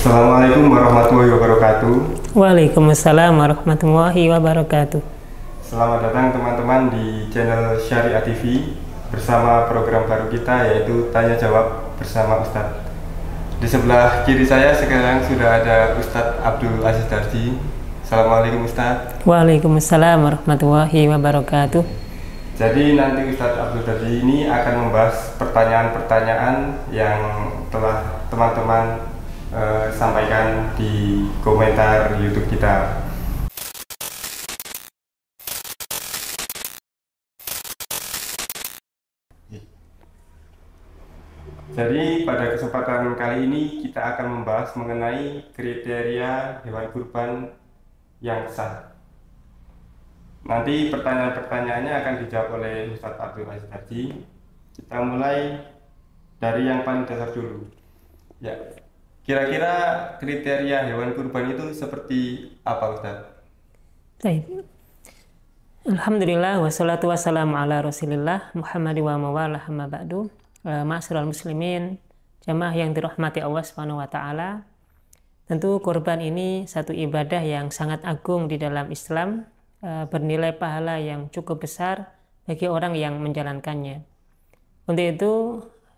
Assalamualaikum warahmatullahi wabarakatuh. Waalaikumsalam warahmatullahi wabarakatuh. Selamat datang teman-teman di channel Syariah TV bersama program baru kita yaitu Tanya Jawab bersama Ustadz. Di sebelah kiri saya sekarang sudah ada Ustadz Abdul Aziz Darji. Assalamualaikum Ustadz. Waalaikumsalam warahmatullahi wabarakatuh. Jadi nanti Ustadz Abdul Darji ini akan membahas pertanyaan-pertanyaan yang telah teman-teman sampaikan di komentar YouTube kita. Jadi pada kesempatan kali ini kita akan membahas mengenai kriteria hewan kurban yang sah. Nanti pertanyaan-pertanyaannya akan dijawab oleh Ustadz Abdul Aziz Darji. Kita mulai dari yang paling dasar dulu. Ya. Kira-kira kriteria hewan kurban itu seperti apa, Ustadz? Baik. Alhamdulillah wassalatu wassalamu ala Rasulillah Muhammad wa mawalah amma ba'du. Ma'asyiral muslimin, jamaah yang dirahmati Allah Subhanahu wa taala. Tentu kurban ini satu ibadah yang sangat agung di dalam Islam, bernilai pahala yang cukup besar bagi orang yang menjalankannya. Untuk itu,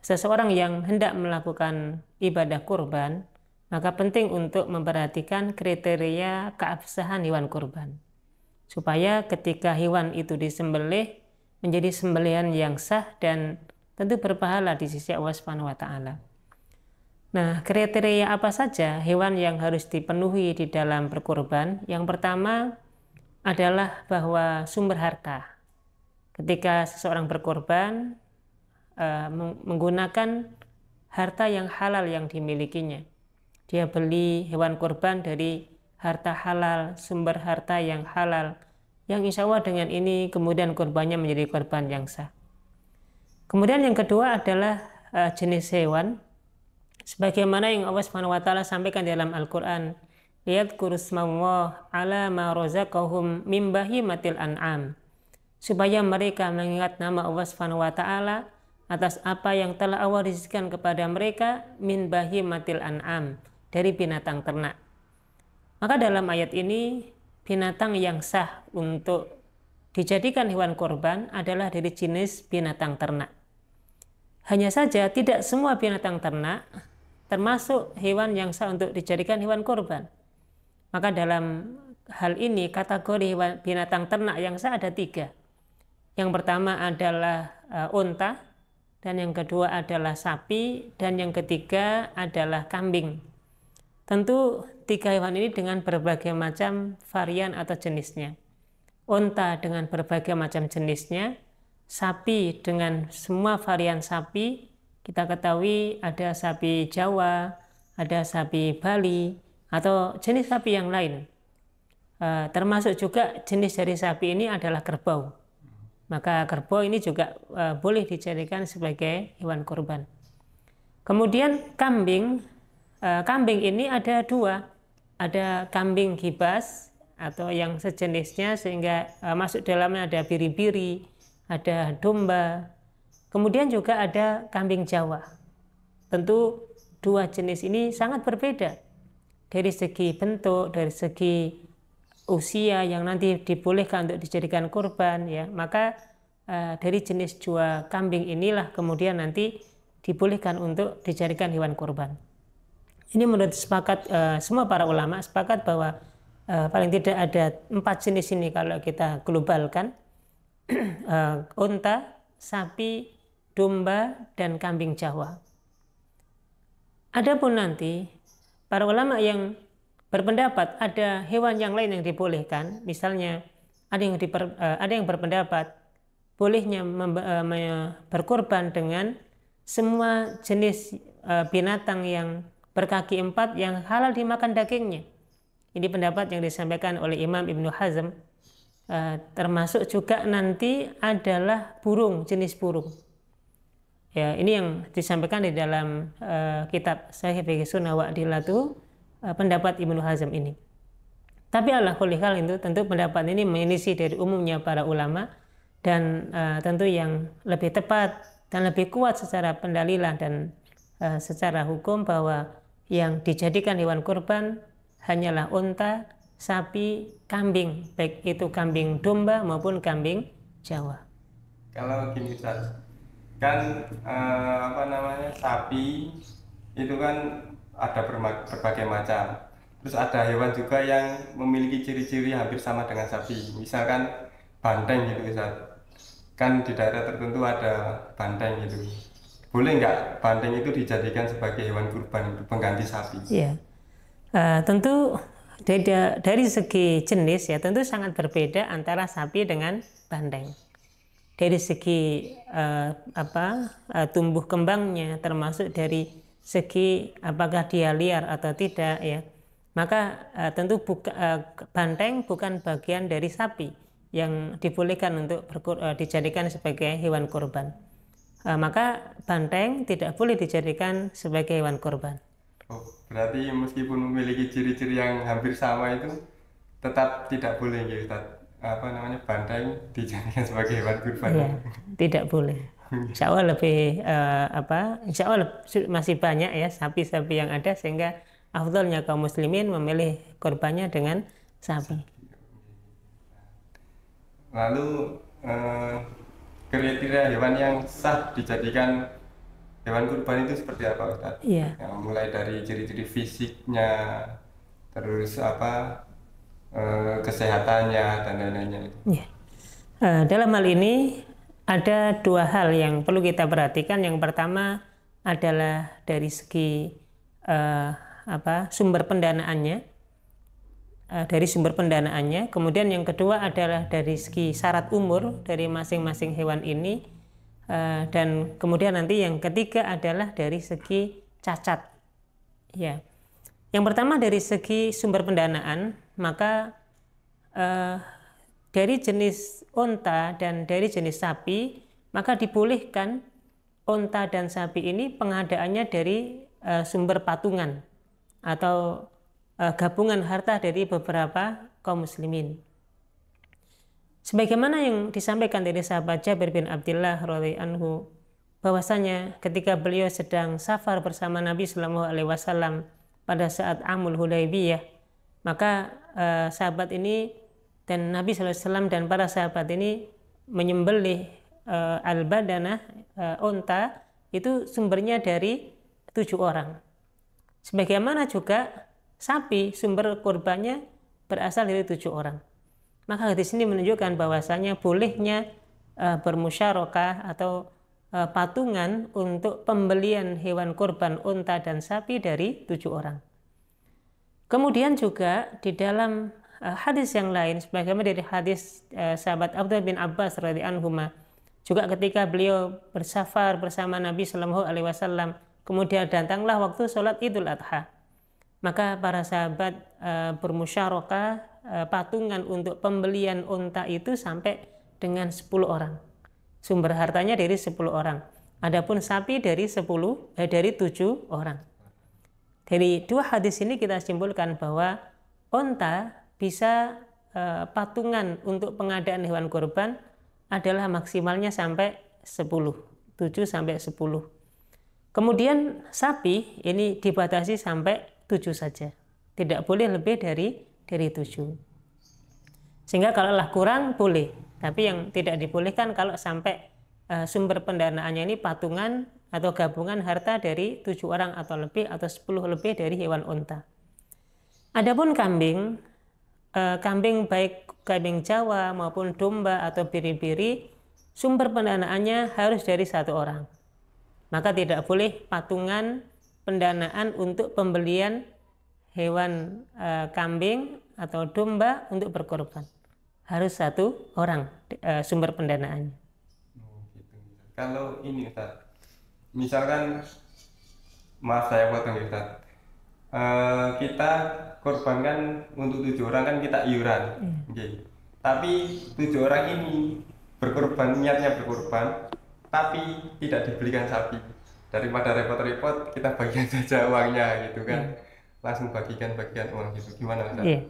seseorang yang hendak melakukan ibadah kurban, maka penting untuk memperhatikan kriteria keabsahan hewan kurban, supaya ketika hewan itu disembelih menjadi sembelihan yang sah dan tentu berpahala di sisi Allah Subhanahu wa taala. Nah, kriteria apa saja hewan yang harus dipenuhi di dalam berkurban? Yang pertama adalah bahwa sumber harta. Ketika seseorang berkurban, menggunakan harta yang halal yang dimilikinya. Dia beli hewan kurban dari harta halal, sumber harta yang halal, yang insya Allah dengan ini kemudian kurbannya menjadi kurban yang sah. Kemudian yang kedua adalah jenis hewan, sebagaimana yang Allah Subhanahu wa taala sampaikan dalam Al-Qur'an, liyadhkurusmallah ala ma razaqahum min bahimatil an'am, supaya mereka mengingat nama Allah Subhanahu wa taala atas apa yang telah Allah rizkikan kepada mereka min bahimatil an'am, dari binatang ternak. Maka dalam ayat ini binatang yang sah untuk dijadikan hewan kurban adalah dari jenis binatang ternak. Hanya saja tidak semua binatang ternak termasuk hewan yang sah untuk dijadikan hewan kurban. Maka dalam hal ini kategori hewan binatang ternak yang sah ada 3. Yang pertama adalah unta, dan yang kedua adalah sapi, dan yang ketiga adalah kambing. Tentu 3 hewan ini dengan berbagai macam varian atau jenisnya. Unta dengan berbagai macam jenisnya, sapi dengan semua varian sapi. Kita ketahui ada sapi Jawa, ada sapi Bali, atau jenis sapi yang lain. Termasuk juga jenis dari sapi ini adalah kerbau. Maka kerbau ini juga boleh dijadikan sebagai hewan kurban. Kemudian kambing ini ada 2. Ada kambing gibas atau yang sejenisnya sehingga masuk dalamnya ada biri-biri, ada domba. Kemudian juga ada kambing Jawa. Tentu 2 jenis ini sangat berbeda dari segi bentuk, dari segi usia yang nanti dibolehkan untuk dijadikan kurban, ya. Maka dari jenis 2 kambing inilah kemudian nanti dibolehkan untuk dijadikan hewan kurban. Ini menurut sepakat semua para ulama sepakat bahwa paling tidak ada 4 jenis ini kalau kita globalkan. Unta, sapi, domba, dan kambing Jawa. Adapun nanti para ulama yang berpendapat ada hewan yang lain yang dibolehkan, misalnya ada yang berpendapat bolehnya berkorban dengan semua jenis binatang yang berkaki 4 yang halal dimakan dagingnya. Ini pendapat yang disampaikan oleh Imam Ibnu Hazm. Termasuk juga nanti adalah burung, jenis burung. Ya, ini yang disampaikan di dalam kitab Sahih Fiqh Sunnah wa Adillatuh, pendapat Ibnu Hazm ini. Tapi ala kulli hal itu tentu pendapat ini menyelisih dari umumnya para ulama, dan tentu yang lebih tepat dan lebih kuat secara pendalilan dan secara hukum bahwa yang dijadikan hewan kurban hanyalah unta, sapi, kambing, baik itu kambing domba maupun kambing Jawa. Kalau gini Ustaz, kan apa namanya, sapi itu kan ada berbagai macam. Terus ada hewan juga yang memiliki ciri-ciri hampir sama dengan sapi. Misalkan banteng gitu Ustaz. Kan di daerah tertentu ada banteng gitu. Boleh nggak banteng itu dijadikan sebagai hewan kurban untuk pengganti sapi? Ya, tentu dari segi jenis ya tentu sangat berbeda antara sapi dengan banteng. Dari segi tumbuh kembangnya, termasuk dari segi apakah dia liar atau tidak ya, maka tentu banteng bukan bagian dari sapi yang dibolehkan untuk dijadikan sebagai hewan kurban. Maka banteng tidak boleh dijadikan sebagai hewan kurban. Oh, berarti meskipun memiliki ciri-ciri yang hampir sama itu tetap tidak boleh gitu Ustaz. Apa namanya, banteng dijadikan sebagai hewan kurban? Ya, tidak boleh. Insya Allah insya Allah masih banyak ya sapi-sapi yang ada, sehingga afdalnya kaum muslimin memilih kurbannya dengan sapi. Lalu kriteria hewan yang sah dijadikan hewan kurban itu seperti apa Ustaz? Iya. Ya, mulai dari ciri-ciri fisiknya, terus kesehatannya dan lain-lainnya. Ya. Dalam hal ini ada dua hal yang perlu kita perhatikan. Yang pertama adalah dari segi sumber pendanaannya, Kemudian yang kedua adalah dari segi syarat umur dari masing-masing hewan ini, dan kemudian nanti yang ketiga adalah dari segi cacat. Ya. Yang pertama dari segi sumber pendanaan, maka dari jenis unta dan dari jenis sapi, maka dibolehkan unta dan sapi ini pengadaannya dari sumber patungan atau gabungan harta dari beberapa kaum muslimin. Sebagaimana yang disampaikan dari sahabat Jabir bin Abdullah radhiyallahu anhu, bahwasanya ketika beliau sedang safar bersama Nabi Sallallahu Alaihi Wasallam pada saat Amul Hudaybiyah, maka sahabat ini dan Nabi Sallallahu Alaihi Wasallam dan para sahabat ini menyembelih al-badanah, unta itu sumbernya dari 7 orang. Sebagaimana juga sapi sumber kurbannya berasal dari 7 orang. Maka di sini menunjukkan bahwasanya bolehnya bermusyarakah atau patungan untuk pembelian hewan kurban unta dan sapi dari 7 orang. Kemudian juga di dalam hadis yang lain, sebagaimana dari hadis sahabat Abdullah bin Abbas radhiyallahu anhu, juga ketika beliau bersafar bersama Nabi Sallallahu Alaihi Wasallam, kemudian datanglah waktu sholat Idul Adha, maka para sahabat bermusyarakah patungan untuk pembelian unta itu sampai dengan 10 orang. Sumber hartanya dari 10 orang. Adapun sapi dari 7 orang. Dari dua hadis ini kita simpulkan bahwa unta bisa patungan untuk pengadaan hewan kurban adalah maksimalnya sampai 10, 7 sampai 10. Kemudian sapi ini dibatasi sampai 7 saja. Tidak boleh lebih dari 7. Sehingga kalau kurang boleh, tapi yang tidak dibolehkan kalau sampai sumber pendanaannya ini patungan atau gabungan harta dari 7 orang atau lebih atau 10 lebih dari hewan unta. Adapun kambing baik kambing Jawa maupun domba atau biri-biri, sumber pendanaannya harus dari 1 orang. Maka tidak boleh patungan pendanaan untuk pembelian hewan kambing atau domba untuk berkorban. Harus 1 orang sumber pendanaannya. Gitu. Kalau ini Ustaz, misalkan, maaf saya potong Ustaz, kita korbankan untuk 7 orang kan kita iuran, okay. Tapi 7 orang ini niatnya berkorban, tapi tidak dibelikan sapi. Daripada repot-repot, kita bagian saja uangnya gitu kan, langsung bagikan uang gitu. Gimana Ustaz?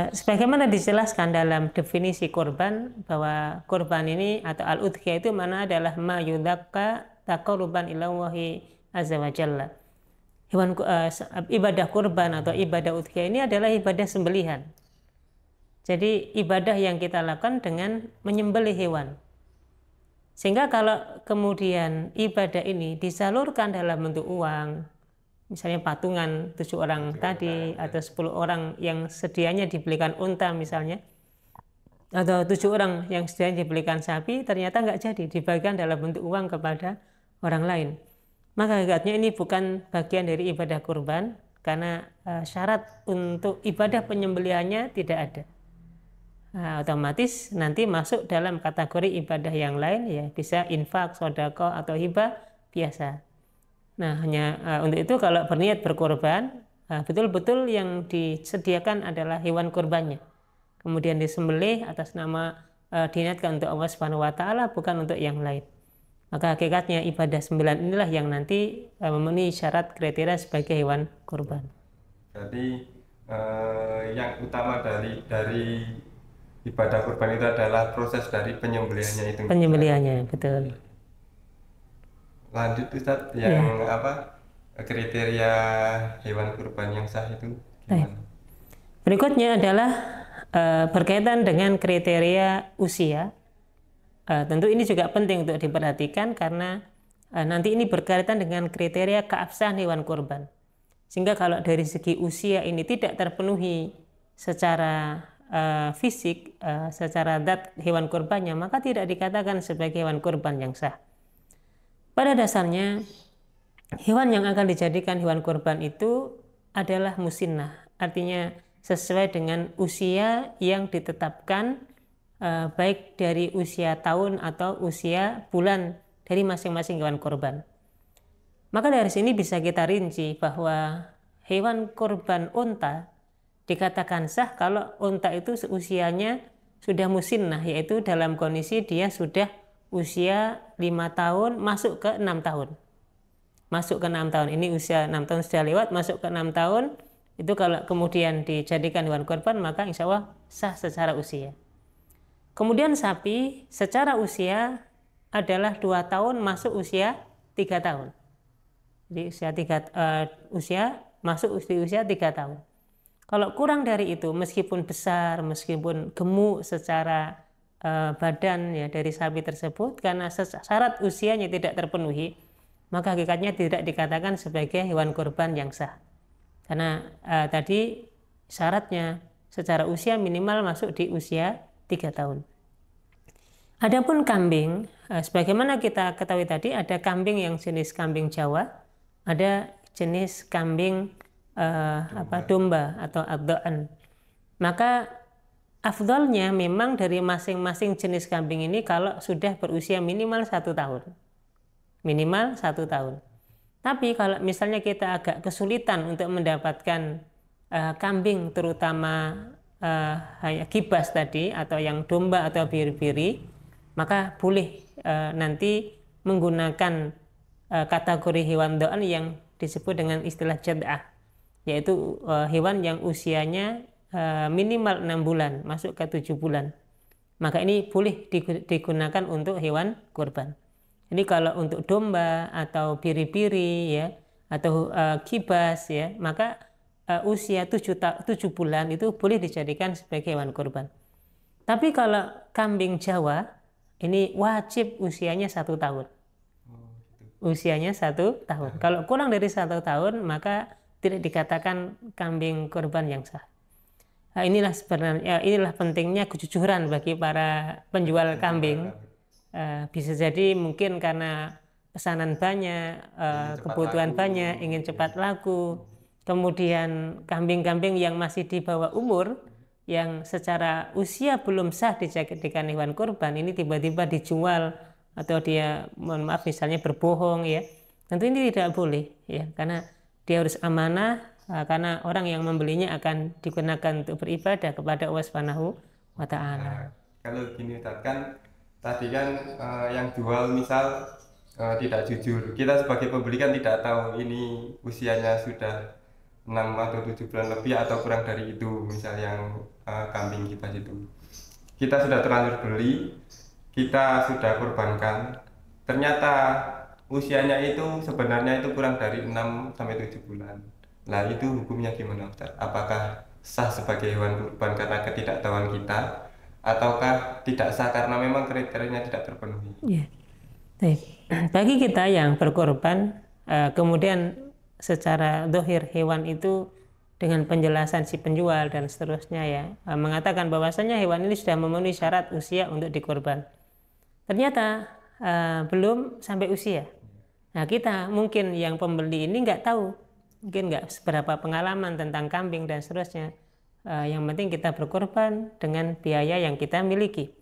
Sebagaimana dijelaskan dalam definisi korban, bahwa korban ini atau al-udhiyah itu mana adalah ma yudhakka taqarruban ila Allahi azza wa jalla. ibadah kurban atau ibadah udhiyah ini adalah ibadah sembelihan. Jadi ibadah yang kita lakukan dengan menyembelih hewan. Sehingga kalau kemudian ibadah ini disalurkan dalam bentuk uang, misalnya patungan 7 orang tadi atau 10 orang yang sedianya dibelikan unta misalnya, atau 7 orang yang sedianya dibelikan sapi, ternyata nggak jadi dibagikan dalam bentuk uang kepada orang lain. Maka hakikatnya ini bukan bagian dari ibadah kurban, karena syarat untuk ibadah penyembelihannya tidak ada. Otomatis nanti masuk dalam kategori ibadah yang lain, ya bisa infak, sedekah atau hibah biasa. Nah, hanya untuk itu kalau berniat berkorban, betul-betul yang disediakan adalah hewan kurbannya. Kemudian disembelih atas nama diniatkan untuk Allah Subhanahu wa taala, bukan untuk yang lain. Maka hakikatnya ibadah 9 inilah yang nanti memenuhi syarat kriteria sebagai hewan kurban. Jadi yang utama dari ibadah kurban itu adalah proses dari penyembelihannya itu. Penyembelihannya, betul. Lanjut Ustadz, yang kriteria hewan kurban yang sah itu gimana? Berikutnya adalah berkaitan dengan kriteria usia. Tentu ini juga penting untuk diperhatikan karena nanti ini berkaitan dengan kriteria keabsahan hewan kurban. Sehingga kalau dari segi usia ini tidak terpenuhi secara fisik, secara zat hewan kurbannya, maka tidak dikatakan sebagai hewan kurban yang sah. Pada dasarnya hewan yang akan dijadikan hewan kurban itu adalah musinnah, artinya sesuai dengan usia yang ditetapkan, baik dari usia tahun atau usia bulan dari masing-masing hewan kurban. Maka dari sini bisa kita rinci bahwa hewan kurban unta dikatakan sah kalau unta itu usianya sudah musinnah, yaitu dalam kondisi dia sudah usia 5 tahun masuk ke 6 tahun. Masuk ke 6 tahun, ini usia 6 tahun sudah lewat, masuk ke 6 tahun, itu kalau kemudian dijadikan hewan kurban maka insya Allah sah secara usia. Kemudian sapi secara usia adalah 2 tahun masuk usia 3 tahun. Jadi usia masuk usia 3 tahun. Kalau kurang dari itu, meskipun besar, meskipun gemuk secara badan ya dari sapi tersebut, karena syarat usianya tidak terpenuhi, maka hakikatnya tidak dikatakan sebagai hewan kurban yang sah. Karena tadi syaratnya secara usia minimal masuk di usia 3 tahun. Adapun kambing, sebagaimana kita ketahui tadi, ada kambing yang jenis kambing Jawa, ada jenis kambing domba atau adhaan. Maka afdalnya memang dari masing-masing jenis kambing ini kalau sudah berusia minimal 1 tahun. Minimal 1 tahun. Tapi kalau misalnya kita agak kesulitan untuk mendapatkan kambing, terutama kibas tadi atau yang domba atau biri-biri, maka boleh nanti menggunakan kategori hewan dhaan yang disebut dengan istilah jad'ah, yaitu hewan yang usianya minimal 6 bulan masuk ke 7 bulan. Maka ini boleh digunakan untuk hewan kurban. Jadi kalau untuk domba atau biri-biri ya atau kibas ya, maka usia 7 bulan itu boleh dijadikan sebagai hewan kurban. Tapi kalau kambing Jawa ini wajib usianya 1 tahun. Usianya 1 tahun. Kalau kurang dari 1 tahun maka tidak dikatakan kambing kurban yang sah. Nah, inilah pentingnya kejujuran bagi para penjual kambing. Bisa jadi mungkin karena pesanan banyak, kebutuhan banyak, ingin cepat laku. Kemudian kambing-kambing yang masih di bawah umur, yang secara usia belum sah dijadikan hewan kurban, ini tiba-tiba dijual atau dia, mohon maaf, misalnya berbohong ya. Tentu ini tidak boleh ya, karena dia harus amanah, karena orang yang membelinya akan digunakan untuk beribadah kepada Allah Subhanahu wa taala. Kalau gini kan tadi kan yang jual misal tidak jujur. Kita sebagai pembeli kan tidak tahu ini usianya sudah 6 atau 7 bulan lebih atau kurang dari itu, misal yang kambing kita itu. Kita sudah terlanjur beli, kita sudah korbankan, ternyata usianya itu sebenarnya itu kurang dari 6 sampai 7 bulan. Nah, itu hukumnya gimana, Ustaz? Apakah sah sebagai hewan kurban karena ketidaktahuan kita, ataukah tidak sah karena memang kriterianya tidak terpenuhi? Ya. Baik. Bagi kita yang berkorban, kemudian secara dohir hewan itu dengan penjelasan si penjual dan seterusnya ya mengatakan bahwasanya hewan ini sudah memenuhi syarat usia untuk dikorban. Ternyata belum sampai usia. Nah, kita mungkin yang pembeli ini nggak tahu, mungkin nggak seberapa pengalaman tentang kambing dan seterusnya. Yang penting kita berkorban dengan biaya yang kita miliki.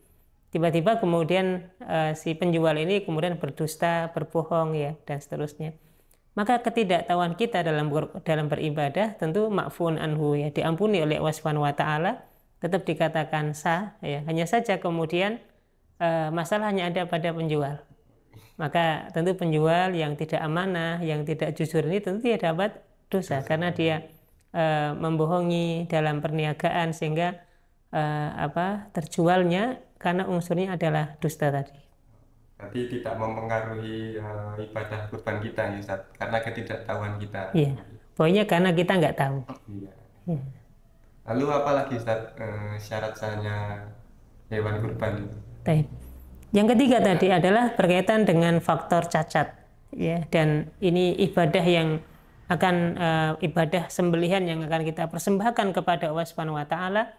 Tiba-tiba kemudian si penjual ini kemudian berdusta, berbohong ya dan seterusnya. Maka ketidaktahuan kita dalam beribadah tentu ma'fun anhu ya, diampuni oleh Allah Subhanahu wa taala, tetap dikatakan sah ya. Hanya saja kemudian masalahnya ada pada penjual. Maka tentu penjual yang tidak amanah, yang tidak jujur ini tentu dia dapat dosa karena dia membohongi dalam perniagaan sehingga terjualnya karena unsurnya adalah dusta tadi. Berarti tidak mempengaruhi ibadah kurban kita ya, Ustaz, karena ketidaktahuan kita. Iya, pokoknya karena kita nggak tahu. Iya. Ya. Lalu apa lagi, Ustaz, syarat sahnya hewan kurban itu? Baik. Yang ketiga tadi adalah berkaitan dengan faktor cacat, ya. Dan ini ibadah yang akan ibadah sembelihan yang akan kita persembahkan kepada Allah Subhanahu wa taala,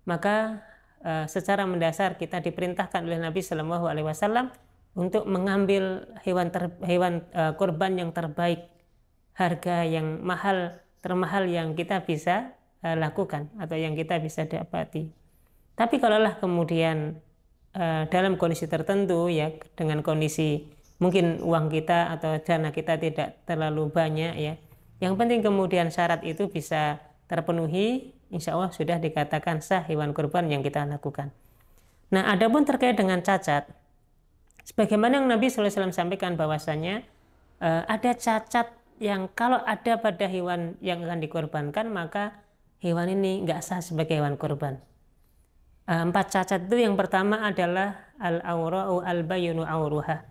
maka secara mendasar kita diperintahkan oleh Nabi Shallallahu alaihi wasallam untuk mengambil hewan kurban yang terbaik, harga yang termahal yang kita bisa lakukan atau yang kita bisa dapati. Tapi kalaulah kemudian dalam kondisi tertentu ya, dengan kondisi mungkin uang kita atau dana kita tidak terlalu banyak ya, yang penting kemudian syarat itu bisa terpenuhi, insya Allah sudah dikatakan sah hewan kurban yang kita lakukan. Nah, adapun terkait dengan cacat, sebagaimana yang Nabi SAW sampaikan bahwasanya ada cacat yang kalau ada pada hewan yang akan dikorbankan maka hewan ini nggak sah sebagai hewan kurban. 4 cacat itu yang pertama adalah al-awra'u al-bayinu awruha,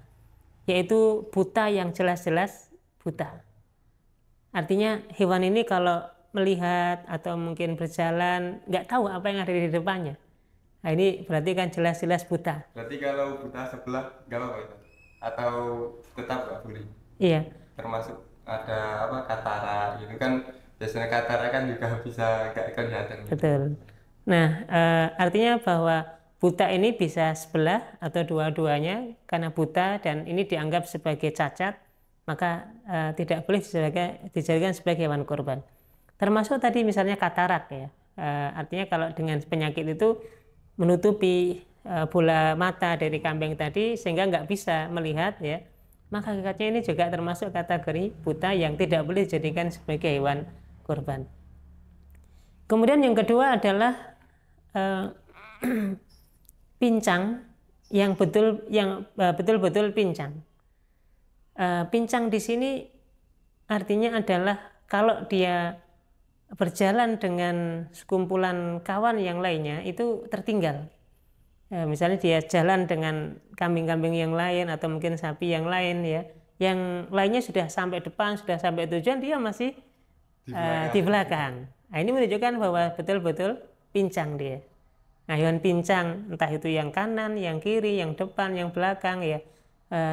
yaitu buta yang jelas-jelas buta. Artinya hewan ini kalau melihat atau mungkin berjalan nggak tahu apa yang ada di depannya. Nah, ini berarti kan jelas-jelas buta. Berarti kalau buta sebelah nggak apa-apa itu? Atau tetap nggak boleh? Iya. Termasuk ada katara gitu kan, biasanya katara kan juga bisa nggak kelihatan. Betul. Nah, artinya bahwa buta ini bisa sebelah atau dua-duanya karena buta dan ini dianggap sebagai cacat, maka tidak boleh dijadikan sebagai hewan kurban. Termasuk tadi misalnya katarak ya, artinya kalau dengan penyakit itu menutupi bola mata dari kambing tadi sehingga nggak bisa melihat ya, maka hakikatnya ini juga termasuk kategori buta yang tidak boleh dijadikan sebagai hewan kurban. Kemudian yang kedua adalah pincang yang betul-betul pincang. Pincang di sini artinya adalah kalau dia berjalan dengan sekumpulan kawan yang lainnya itu tertinggal. Misalnya dia jalan dengan kambing-kambing yang lain atau mungkin sapi yang lain ya, yang lainnya sudah sampai depan, sudah sampai tujuan, dia masih di belakang. Nah, ini menunjukkan bahwa betul-betul pincang dia. Nah, hewan pincang entah itu yang kanan, yang kiri, yang depan, yang belakang ya,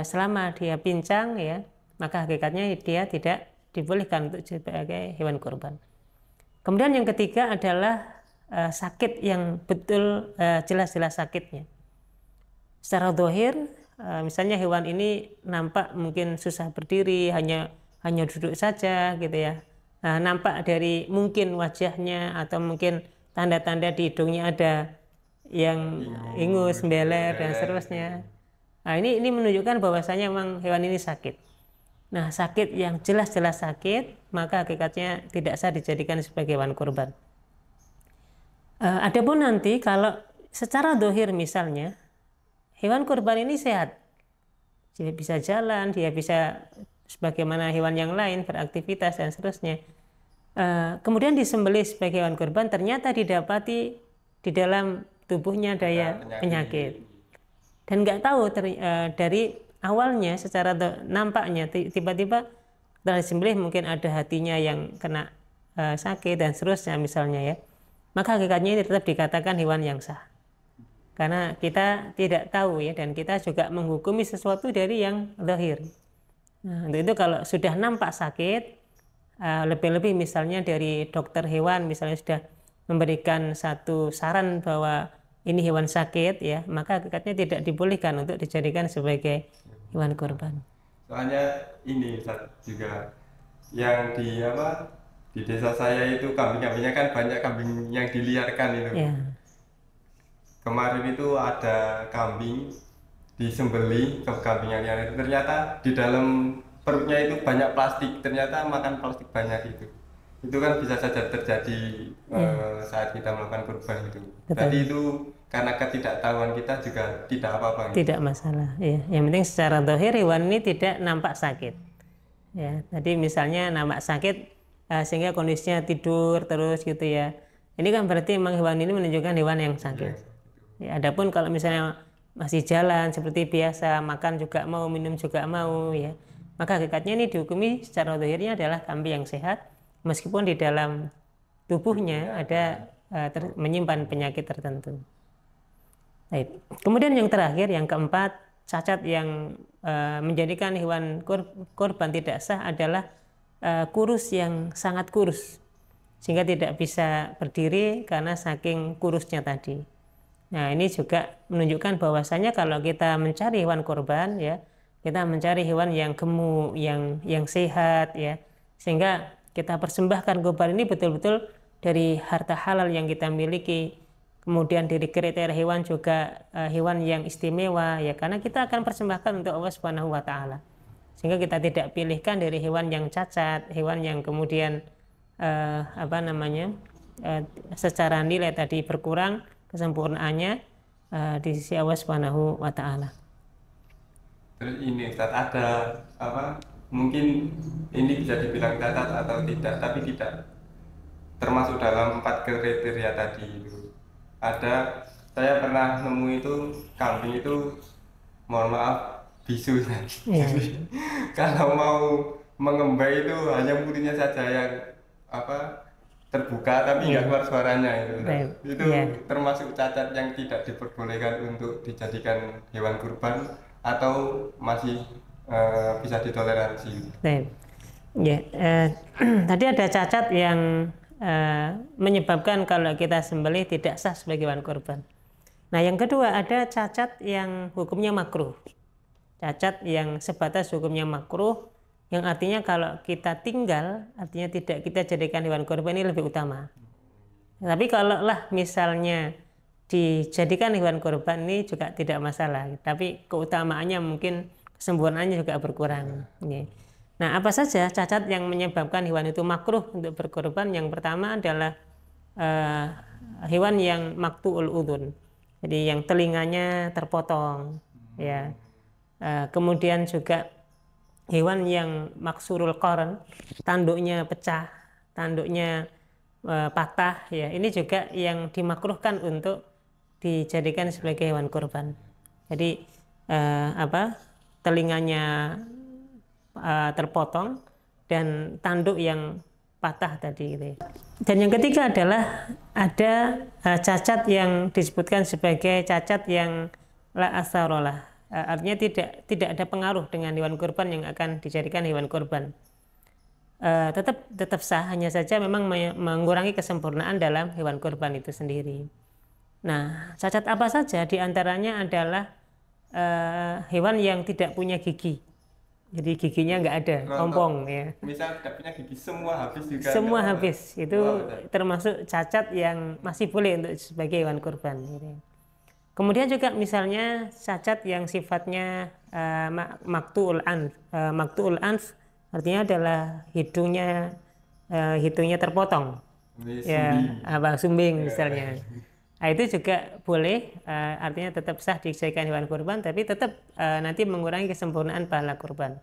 selama dia pincang ya, maka hakikatnya dia tidak dibolehkan untuk sebagai hewan kurban. Kemudian yang ketiga adalah sakit yang betul jelas-jelas sakitnya. Secara zahir, misalnya hewan ini nampak mungkin susah berdiri, hanya duduk saja gitu ya. Nampak dari mungkin wajahnya atau mungkin tanda-tanda di hidungnya ada yang ingus, beler dan seterusnya. Nah, ini menunjukkan bahwasanya memang hewan ini sakit. Nah, sakit yang jelas-jelas sakit, maka hakikatnya tidak sah dijadikan sebagai hewan kurban. Adapun nanti kalau secara zahir misalnya hewan kurban ini sehat, dia bisa jalan, dia bisa sebagaimana hewan yang lain beraktivitas dan seterusnya. Kemudian disembelih sebagai hewan kurban, ternyata didapati di dalam tubuhnya daya penyakit dan nggak tahu dari awalnya secara nampaknya tiba-tiba setelah disembelih mungkin ada hatinya yang kena sakit dan seterusnya misalnya ya, maka hakikatnya ini tetap dikatakan hewan yang sah. Karena kita tidak tahu ya, dan kita juga menghukumi sesuatu dari yang zahir. Nah, untuk itu kalau sudah nampak sakit, lebih-lebih misalnya dari dokter hewan misalnya sudah memberikan satu saran bahwa ini hewan sakit ya, maka hakikatnya tidak dibolehkan untuk dijadikan sebagai hewan kurban. Soalnya ini Ustaz, juga yang di desa saya itu kambing-kambingnya kan banyak kambing yang diliarkan itu. Ya. Kemarin itu ada kambing disembeli, kambing yang liar itu ternyata di dalam perutnya itu banyak plastik, ternyata makan plastik banyak itu kan bisa saja terjadi saat kita melakukan kurban itu. Betul. Jadi itu karena ketidaktahuan kita juga tidak apa-apa. Tidak masalah ya, yang penting secara zahir hewan ini tidak nampak sakit ya. Tadi misalnya nampak sakit sehingga kondisinya tidur terus gitu ya, ini kan berarti memang hewan ini menunjukkan hewan yang sakit ya. Adapun kalau misalnya masih jalan seperti biasa, makan juga mau, minum juga mau ya, maka hakikatnya ini dihukumi secara zahirnya adalah kambing yang sehat meskipun di dalam tubuhnya ada menyimpan penyakit tertentu. Baik. Kemudian yang terakhir, yang keempat, cacat yang menjadikan hewan kurban tidak sah adalah kurus yang sangat kurus sehingga tidak bisa berdiri karena saking kurusnya tadi. Nah, ini juga menunjukkan bahwasanya kalau kita mencari hewan kurban ya, kita mencari hewan yang gemuk, yang sehat ya, sehingga kita persembahkan kurban ini betul-betul dari harta halal yang kita miliki. Kemudian dari kriteria hewan juga hewan yang istimewa ya, karena kita akan persembahkan untuk Allah Subhanahu wa taala. Sehingga kita tidak pilihkan dari hewan yang cacat, hewan yang kemudian secara nilai tadi berkurang kesempurnaannya di sisi Allah Subhanahu wa taala. Terus ini Ustaz, ada mungkin ini bisa dibilang cacat atau tidak, tapi tidak termasuk dalam 4 kriteria tadi itu. Saya pernah nemu itu kambing itu, mohon maaf, bisu. Jadi kalau mau mengembang itu hanya mulutnya saja yang terbuka tapi nggak keluar suaranya itu termasuk cacat yang tidak diperbolehkan untuk dijadikan hewan kurban atau masih bisa ditoleransi. Ya, tadi ada cacat yang menyebabkan kalau kita sembelih tidak sah sebagai hewan kurban. Nah, yang kedua ada cacat yang hukumnya makruh. Cacat yang sebatas hukumnya makruh, yang artinya kalau kita tinggal, artinya tidak kita jadikan hewan kurban, ini lebih utama. Tapi kalau lah misalnya dijadikan hewan kurban ini juga tidak masalah, tapi keutamaannya mungkin kesempurnaannya juga berkurang. Nah, apa saja cacat yang menyebabkan hewan itu makruh untuk berkorban? Yang pertama adalah hewan yang maktu'ul udhun, jadi yang telinganya terpotong ya. Kemudian juga hewan yang maksurul qarn, tanduknya pecah, tanduknya patah ya, ini juga yang dimakruhkan untuk dijadikan sebagai hewan kurban. Jadi telinganya terpotong dan tanduk yang patah tadi gitu ya. Dan yang ketiga adalah ada cacat yang disebutkan sebagai cacat yang la asarolah, artinya tidak ada pengaruh dengan hewan kurban yang akan dijadikan hewan kurban. Tetap sah, hanya saja memang mengurangi kesempurnaan dalam hewan kurban itu sendiri. Nah, cacat apa saja? Di antaranya adalah hewan yang tidak punya gigi. Jadi giginya nggak ada, ompong ya. Misal tidak punya gigi, semua habis juga. Semua habis, itu termasuk cacat yang masih boleh untuk sebagai hewan kurban. Gitu. Kemudian juga misalnya cacat yang sifatnya maktu'ul anf, artinya adalah hidungnya terpotong, sumbing misalnya. Nah, itu juga boleh, artinya tetap sah dijadikan hewan kurban, tapi tetap nanti mengurangi kesempurnaan pahala kurban.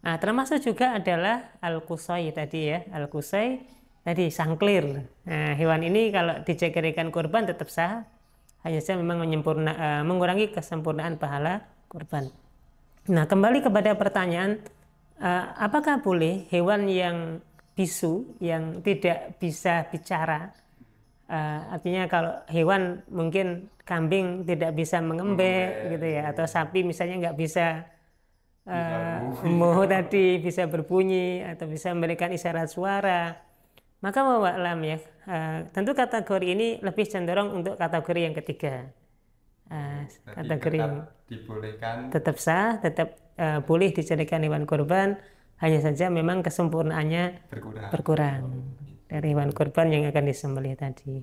Nah, termasuk juga adalah al-qusay tadi ya, al-qusay tadi sangklir. Nah, hewan ini kalau dijadikan kurban tetap sah, hanya saja memang mengurangi kesempurnaan pahala kurban. Nah, kembali kepada pertanyaan, apakah boleh hewan yang bisu, yang tidak bisa bicara? Artinya kalau hewan mungkin kambing tidak bisa mengembek gitu ya, atau sapi misalnya nggak bisa tadi bisa berbunyi atau bisa memberikan isyarat suara, maka wallahu alam ya, tentu kategori ini lebih cenderung untuk kategori yang ketiga. Kategori tetap dibolehkan, tetap sah, tetap boleh dijadikan hewan kurban, hanya saja memang kesempurnaannya berkurang. berkurang dari hewan kurban yang akan disembelih tadi.